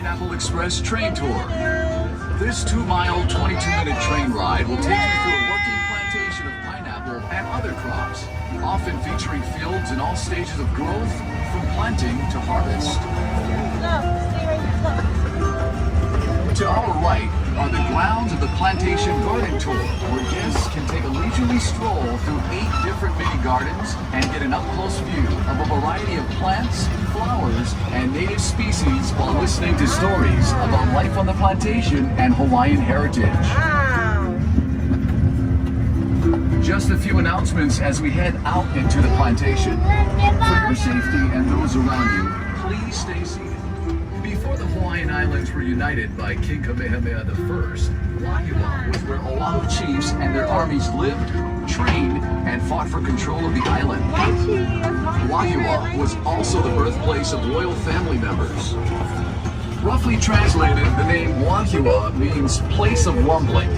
Pineapple Express train tour. This 2-mile, 22-minute train ride will take you through a working plantation of pineapple and other crops, often featuring fields in all stages of growth, from planting to harvest. To our right are the grounds of the Plantation Garden Tour, where guests can take a leisurely stroll through 8 different mini gardens and get an up-close view of a variety of plants, flowers, and native species while listening to stories about life on the plantation and Hawaiian heritage. Just a few announcements as we head out into the plantation. For your safety and those around you, please stay seated. Before the Hawaiian Islands were united by King Kamehameha I, Wahiawa was where Oahu chiefs and their armies lived, trained, and fought for control of the island. Wahiawa was also the birthplace of royal family members. Roughly translated, the name Wahiawa means place of rumbling.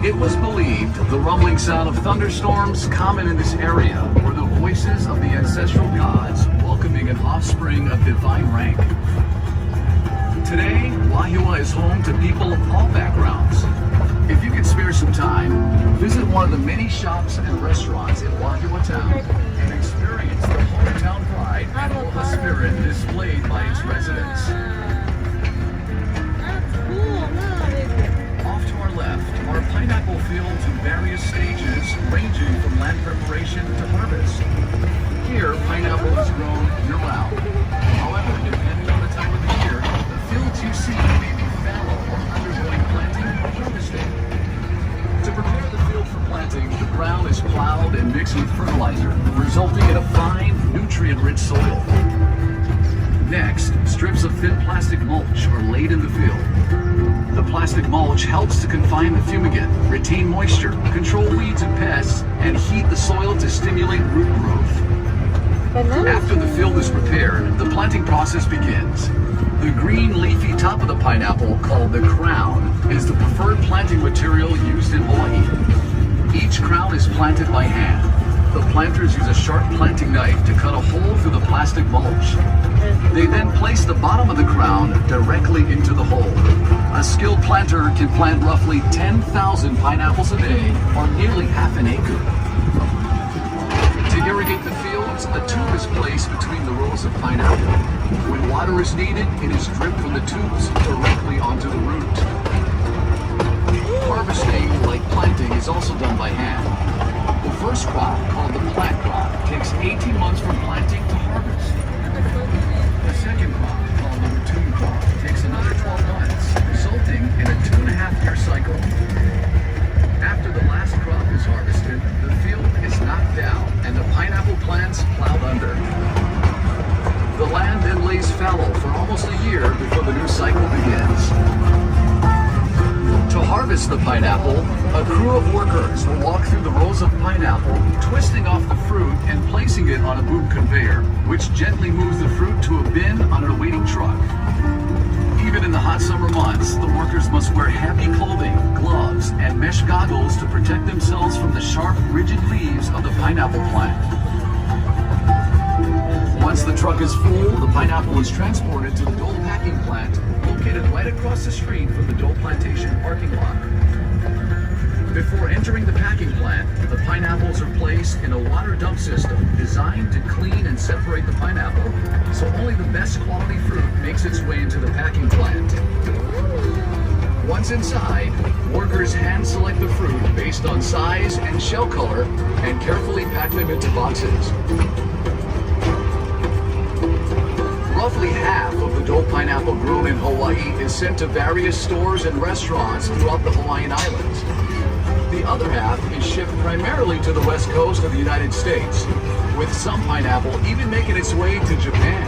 It was believed the rumbling sound of thunderstorms common in this area were the voices of the ancestral gods welcoming an offspring of divine rank. Today, Wahiawa is home to people of all backgrounds. If you could spare some time, visit one of the many shops and restaurants in Wahiawa town and experience the hometown pride and aloha spirit displayed by its residents. Off to our left are pineapple fields in various stages, ranging from land preparation to harvest. Here, pineapple is grown year-round. However, depending on the time of the year, the fields you see may be fallow or undergoing planting or harvesting. To prepare the field for planting, the ground is plowed and mixed with fertilizer, resulting in a fine, nutrient-rich soil. Next, strips of thin plastic mulch are laid in the field. The plastic mulch helps to confine the fumigant, retain moisture, control weeds and pests, and heat the soil to stimulate root growth. After the field is prepared, the planting process begins. The green leafy top of the pineapple, called the crown, is the preferred planting material used in Hawaii. Each crown is planted by hand. The planters use a sharp planting knife to cut a hole through the plastic mulch. They then place the bottom of the crown directly into the hole. A skilled planter can plant roughly 10,000 pineapples a day, or nearly half an acre. To irrigate the fields, a tube is placed between the rows of pineapple. When water is needed, it is dripped from the tubes directly onto the root. Harvesting, like planting, is also done by hand. The first crop, called the plant crop, takes 18 months from planting to harvest. The second crop, called the return crop, takes another 12 months, resulting in a 2.5-year cycle. After the last crop is harvested, the field is knocked down and the pineapple plants plowed under. The land then lays fallow for almost a year before the new cycle begins. To harvest the pineapple, a crew of workers will walk through the rows of pineapple, twisting off the fruit and placing it on a boom conveyor, which gently moves the fruit to a bin on a waiting truck. Even in the hot summer months, the workers must wear heavy clothing, gloves, and mesh goggles to protect themselves from the sharp, rigid leaves of the pineapple plant. Once the truck is full, the pineapple is transported to the Dole packing plant, located right across the street from the Dole Plantation parking lot. Before entering the packing plant, the pineapples are placed in a water dump system designed to clean and separate the pineapple, so only the best quality fruit makes its way into the packing plant. Once inside, workers hand select the fruit based on size and shell color and carefully pack them into boxes. Roughly half of the Dole pineapple grown in Hawaii is sent to various stores and restaurants throughout the Hawaiian Islands. The other half is shipped primarily to the west coast of the United States, with some pineapple even making its way to Japan.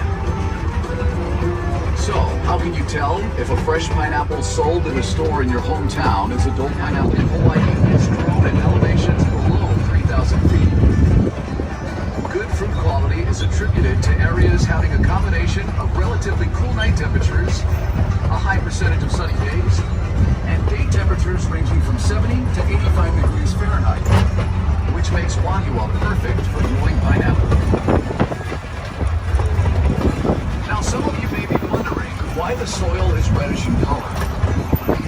So, how can you tell if a fresh pineapple sold in a store in your hometown is a Dole pineapple in Hawaii is grown at elevations below 3,000 feet? Good fruit quality is attributed to areas having a combination of relatively cool night temperatures, a high percentage of sunny days, and day temperatures ranging from 70 to 85 degrees Fahrenheit, which makes Wahiawa perfect for growing pineapple. Now, some of you may be wondering why the soil is reddish in color?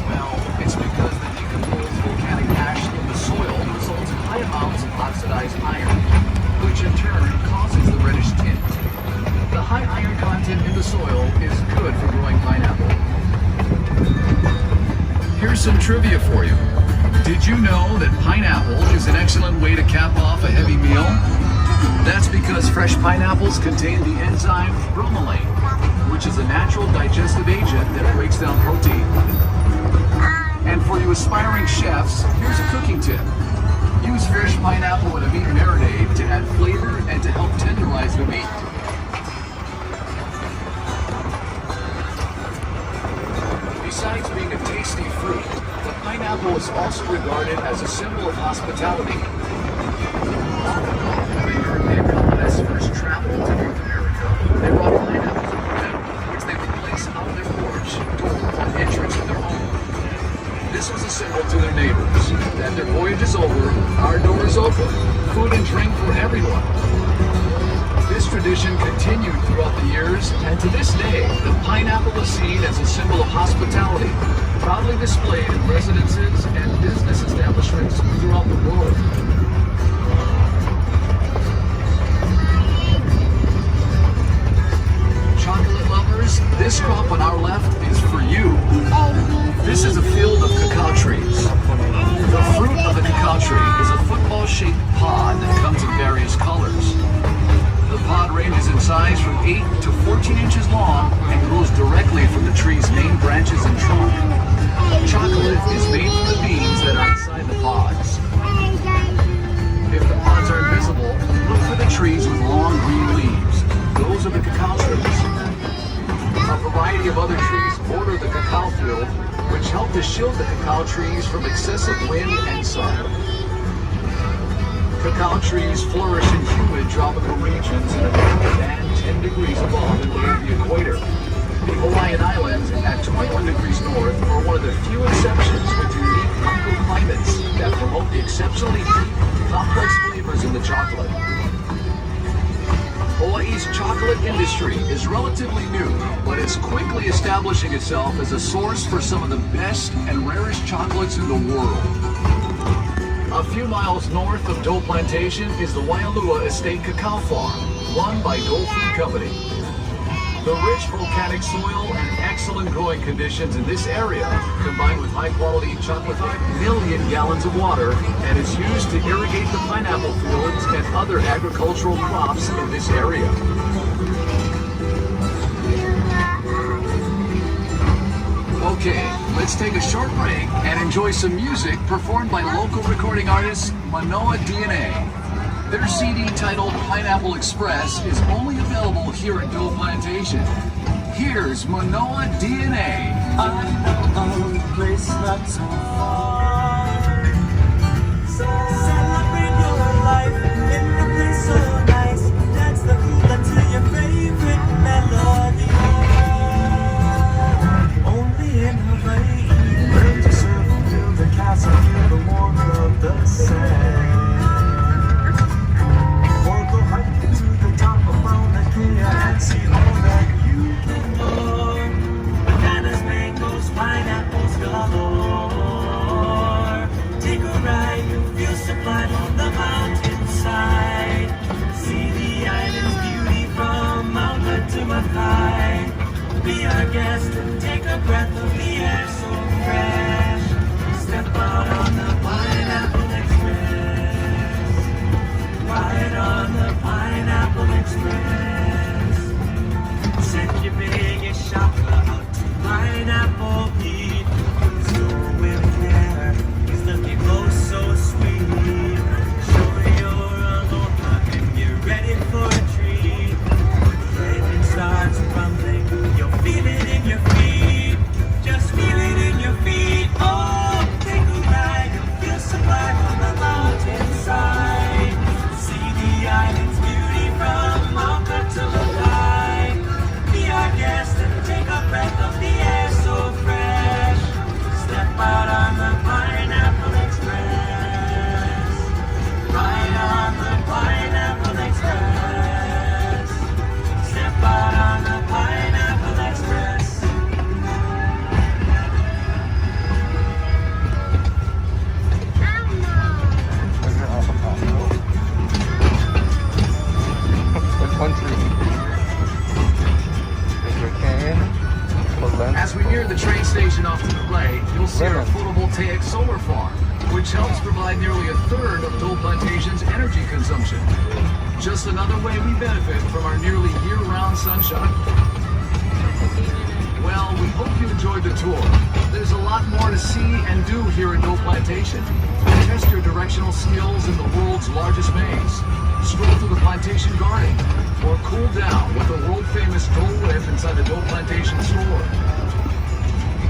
Well, it's because the decomposed volcanic ash in the soil results in high amounts of oxidized iron, which in turn causes the reddish tint. The high iron content in the soil is good for growing pineapple. Here's some trivia for you. Did you know that pineapple is an excellent way to cap off a heavy meal? That's because fresh pineapples contain the enzyme bromelain, which is a natural digestive agent that breaks down protein. And for you aspiring chefs, here's a cooking tip. Use fresh pineapple in a meat marinade to add flavor and to help tenderize the meat. Besides being a tasty fruit, the pineapple is also regarded as a symbol of hospitality. European colonists first traveled to North America, they brought pineapples with them, which they would place on their porch door upon entrance to their home. This was a symbol to their neighbors that their voyage is over, our door is open, food and drink for everyone. This tradition continued throughout the years, and to this day, the pineapple is seen as a symbol of hospitality, proudly displayed in residences and business establishments throughout the world. Chocolate lovers, this crop on our left is for you. This is a field of cacao trees. The fruit of the cacao tree is a football-shaped pod that comes in various colors. The pod ranges in size from 8 to 14 inches long and grows directly from the tree's main branches and trunk. Chocolate is made from the beans that are inside the pods. If the pods are invisible, look for the trees with long green leaves. Those are the cacao trees. A variety of other trees border the cacao field, which help to shield the cacao trees from excessive wind and sun. Cacao trees flourish in humid tropical regions in about 10 degrees above and below the equator. The Hawaiian Islands at 21 degrees north are one of the few exceptions with unique microclimates that promote the exceptionally deep, complex flavors in the chocolate. Hawaii's chocolate industry is relatively new, but is quickly establishing itself as a source for some of the best and rarest chocolates in the world. A few miles north of Dole Plantation is the Waialua Estate Cacao Farm, run by Dole Food Company. The rich volcanic soil and excellent growing conditions in this area, combined with high-quality chocolate, 5 million gallons of water, and is used to irrigate the pineapple fields and other agricultural crops in this area. Okay, let's take a short break and enjoy some music performed by local recording artist Manoa DNA. Their CD titled Pineapple Express is only available here at Dole Plantation. Here's Manoa DNA. I know a place not so far. So celebrate your life in a place so nice. Dance the hula to your favorite melody. Only in Hawaii, learn to surf and build a castle near the warmth of the sand. Or go hiking to the top of Mauna Kea and see all that you can know. Bananas, mangoes, pineapples galore. Take a ride, you feel sublime on the mountainside. See the island's beauty from Mount Hood to Makai. Be our guest and take a breath of the air so fresh. Step out on the Pineapple Express. Ride on the Pineapple Express. Send your biggest shopper out to Pineapple Pete. So with care, he's looking oh so sweet. Show your aloha and get ready for a treat. The engine starts rumbling, you'll feel it in your feet. Just feel it in your feet. Oh, take a ride, you'll feel sublime on the mountainside. See the island's beauty from Mauka to Makai. Be our guest and take a breath of the air so near the train station off to the right, you'll see our photovoltaic solar farm, which helps provide nearly a third of Dole Plantation's energy consumption. Just another way we benefit from our nearly year-round sunshine. Well, we hope you enjoyed the tour. There's a lot more to see and do here in Dole Plantation. Test your directional skills in the world's largest maze. Stroll through the plantation garden, or cool down with the world-famous Dole Whip inside the Dole Plantation store.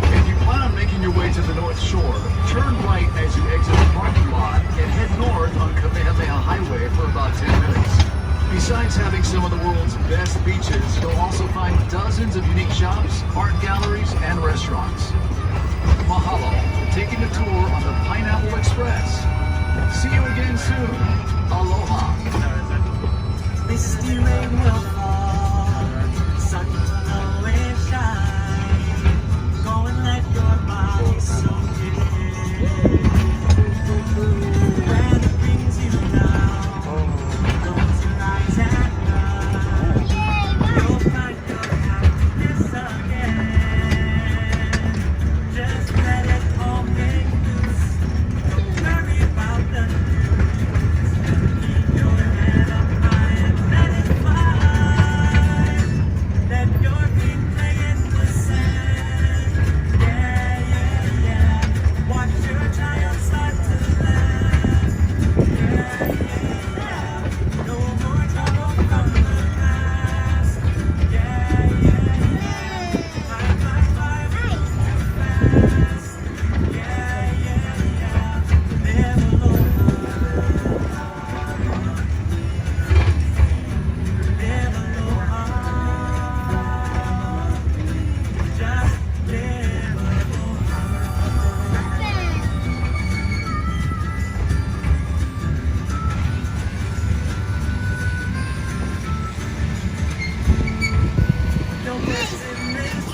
If you plan on making your way to the North Shore, turn right as you exit the parking lot and head north on Kamehameha Highway for about 10 minutes. Besides having some of the world's best beaches, you'll also find dozens of unique shops, art galleries, and restaurants. Mahalo for taking the tour on the Pineapple Express. See you again soon. Aloha. This is the rain will fall, sun will always shine. Go and let your body soak in. When it brings you down, close your eyes and run. You'll find your happiness again. Just let it all make loose. Don't worry about the news. Keep your head up high and let it fly. Let your feet play in the sand. Yeah, yeah, yeah. Watch your child start to laugh. Yeah, yeah, yeah. No more trouble from the past. Yeah, yeah, yeah. Time flies by real fast. Yeah, yeah, yeah. Live aloha. Live aloha. Just live aloha. No person is